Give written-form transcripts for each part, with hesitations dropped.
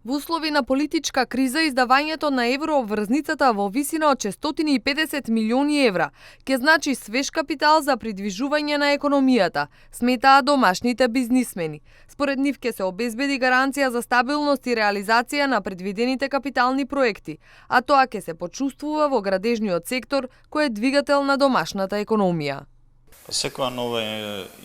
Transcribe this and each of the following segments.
Во услови на политичка криза, издавањето на еврообврзницата во висина од 650 милиони евра ќе значи свеж капитал за придвижување на економијата, сметаа домашните бизнисмени. Според нив ќе се обезбеди гаранција за стабилност и реализација на предвидените капитални проекти, а тоа ќе се почувствува во градежниот сектор кој е двигател на домашната економија. Секоја нова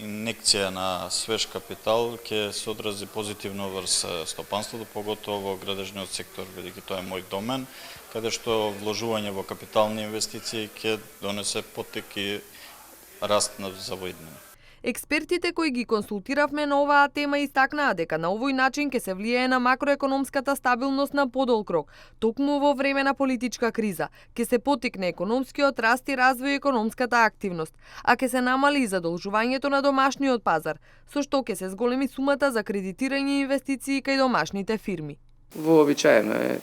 инекција на свеж капитал ќе се одрази позитивно врз стопанството, поготово во градежниот сектор, бидејќи тоа е мој домен, каде што вложување во капитални инвестиции ќе донесе поттик и раст за во иднина. Експертите кои ги консултиравме на оваа тема истакнаа дека на овој начин ќе се влијае на макроекономската стабилност на подолг рок, токму во време на политичка криза, ќе се поттикне економскиот раст и развој и економската активност, а ќе се намали и задолжувањето на домашниот пазар, со што ќе се зголеми сумата за кредитирање и инвестиции кај домашните фирми. Вообичаено е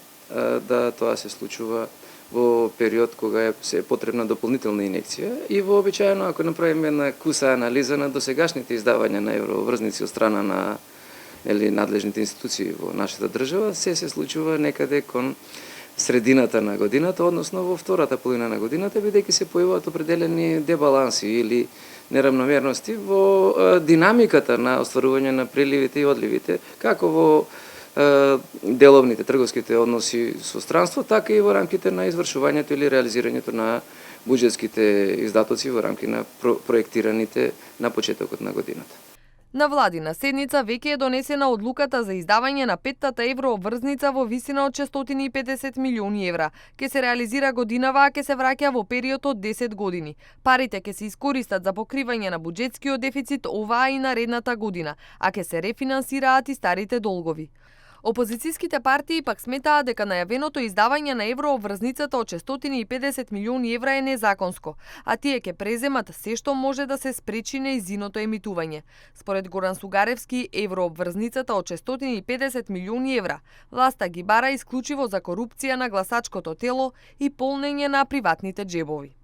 да тоа се случува во период кога се потребна дополнителна инекција и вообичаено ако направиме една куса анализа на досегашните издавања на евроврзници од страна на надлежните институции во нашата држава, се случува некаде кон средината на годината, односно во втората половина на годината, бидејќи се појавуваат определени дебаланси или неравномерности во динамиката на остварување на приливите и одливите, како во деловните трговските односи со странство, така и во рамките на извршувањето или реализирањето на буџетските издатоци во рамки на проектираните на почетокот на годината. На владина седница веќе е донесена одлуката за издавање на петтата еврообврзница во висина од 650 милиони евра. Ке се реализира годинава, а ке се враќа во период од 10 години. Парите ке се искористат за покривање на буџетскиот дефицит оваа и наредната година, а ке се рефинансираат и старите долгови. Опозицијските партии пак сметаа дека најавеното издавање на еврообврзницата од 650 милиони евра е незаконско, а тие ќе преземат се што може да се спречи нејзиното емитување. Според Горан Сугаревски, еврообврзницата од 650 милиони евра власта ги бара исклучиво за корупција на гласачкото тело и полнење на приватните џебови.